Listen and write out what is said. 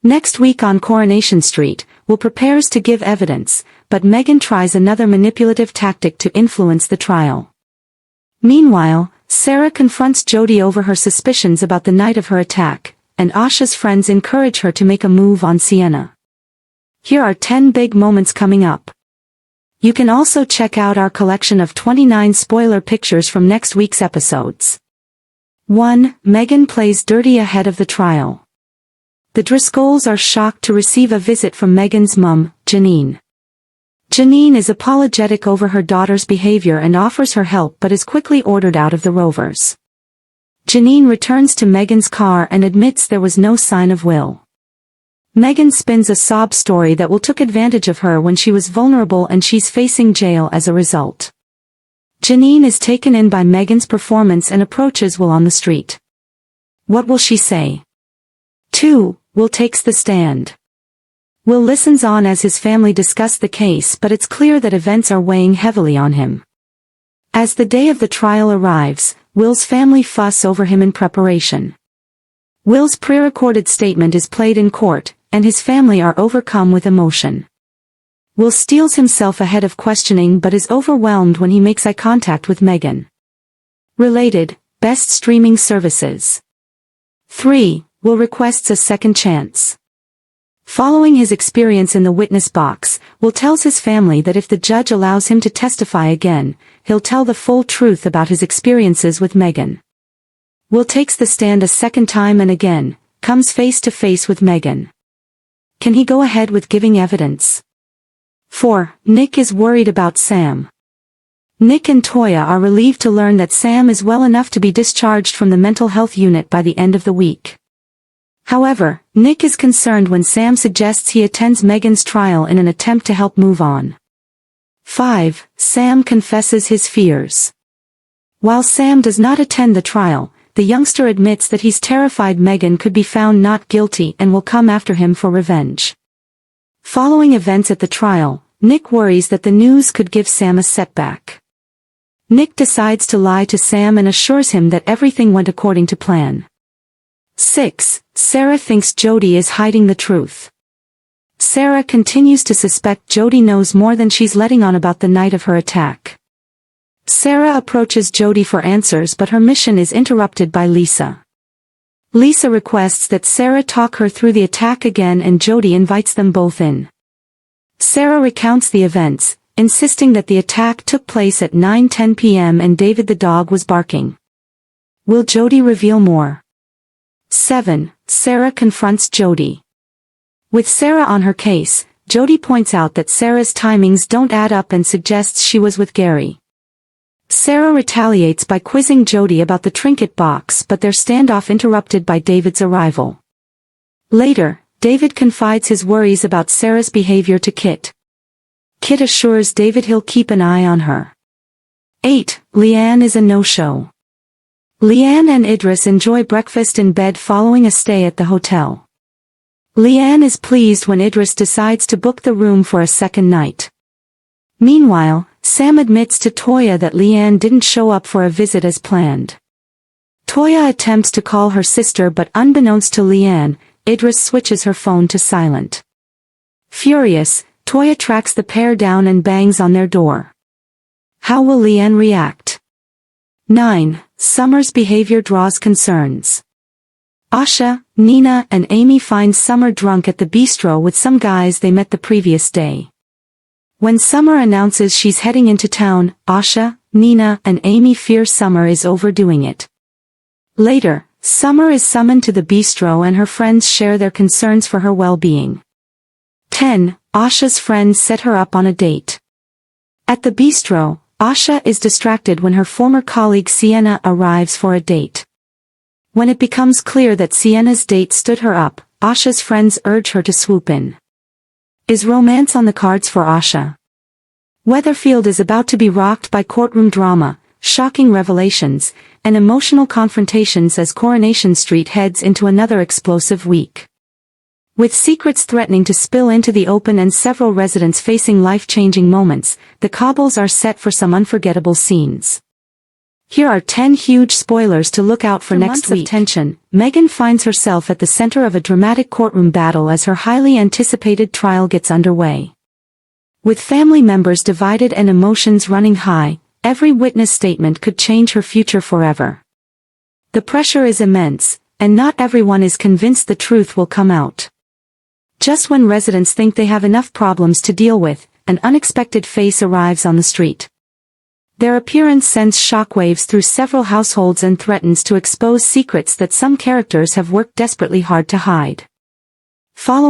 Next week on Coronation Street, Will prepares to give evidence, but Megan tries another manipulative tactic to influence the trial. Meanwhile, Sarah confronts Jody over her suspicions about the night of her attack, and Asha's friends encourage her to make a move on Sienna. Here are 10 big moments coming up. You can also check out our collection of 29 spoiler pictures from next week's episodes. 1. Megan plays dirty ahead of the trial. The Driscolls are shocked to receive a visit from Megan's mum, Janine. Janine is apologetic over her daughter's behavior and offers her help but is quickly ordered out of the Rovers. Janine returns to Megan's car and admits there was no sign of Will. Megan spins a sob story that Will took advantage of her when she was vulnerable and she's facing jail as a result. Janine is taken in by Megan's performance and approaches Will on the street. What will she say? 2. Will takes the stand. Will listens on as his family discuss the case, but it's clear that events are weighing heavily on him. As the day of the trial arrives, Will's family fuss over him in preparation. Will's pre-recorded statement is played in court, and his family are overcome with emotion. Will steels himself ahead of questioning but is overwhelmed when he makes eye contact with Megan. Related, best streaming services. 3. Will requests a second chance. Following his experience in the witness box, Will tells his family that if the judge allows him to testify again, he'll tell the full truth about his experiences with Megan. Will takes the stand a second time and again, comes face to face with Megan. Can he go ahead with giving evidence? 4. Nick is worried about Sam. Nick and Toya are relieved to learn that Sam is well enough to be discharged from the mental health unit by the end of the week. However, Nick is concerned when Sam suggests he attends Megan's trial in an attempt to help move on. 5. Sam confesses his fears. While Sam does not attend the trial, the youngster admits that he's terrified Megan could be found not guilty and will come after him for revenge. Following events at the trial, Nick worries that the news could give Sam a setback. Nick decides to lie to Sam and assures him that everything went according to plan. 6. Sarah thinks Jody is hiding the truth. Sarah continues to suspect Jody knows more than she's letting on about the night of her attack. Sarah approaches Jody for answers but her mission is interrupted by Lisa. Lisa requests that Sarah talk her through the attack again and Jody invites them both in. Sarah recounts the events, insisting that the attack took place at 9:10 p.m. and David the dog was barking. Will Jody reveal more? 7. Sarah confronts Jody. With Sarah on her case, Jody points out that Sarah's timings don't add up and suggests she was with Gary. Sarah retaliates by quizzing Jody about the trinket box but their standoff interrupted by David's arrival. Later, David confides his worries about Sarah's behavior to Kit. Kit assures David he'll keep an eye on her. 8. Leanne is a no-show. Leanne and Idris enjoy breakfast in bed following a stay at the hotel. Leanne is pleased when Idris decides to book the room for a second night. Meanwhile, Sam admits to Toya that Leanne didn't show up for a visit as planned. Toya attempts to call her sister but unbeknownst to Leanne, Idris switches her phone to silent. Furious, Toya tracks the pair down and bangs on their door. How will Leanne react? 9. Summer's behavior draws concerns. Asha, Nina and Amy find Summer drunk at the bistro with some guys they met the previous day. When Summer announces she's heading into town, Asha, Nina and Amy fear Summer is overdoing it. Later, Summer is summoned to the bistro and her friends share their concerns for her well-being. 10. Asha's friends set her up on a date. At the bistro, Asha is distracted when her former colleague Sienna arrives for a date. When it becomes clear that Sienna's date stood her up, Asha's friends urge her to swoop in. Is romance on the cards for Asha? Weatherfield is about to be rocked by courtroom drama, shocking revelations, and emotional confrontations as Coronation Street heads into another explosive week. With secrets threatening to spill into the open and several residents facing life-changing moments, the cobbles are set for some unforgettable scenes. Here are 10 huge spoilers to look out for next week. Of tension, Meghan finds herself at the center of a dramatic courtroom battle as her highly anticipated trial gets underway. With family members divided and emotions running high, every witness statement could change her future forever. The pressure is immense, and not everyone is convinced the truth will come out. Just when residents think they have enough problems to deal with, an unexpected face arrives on the street. Their appearance sends shockwaves through several households and threatens to expose secrets that some characters have worked desperately hard to hide. Follow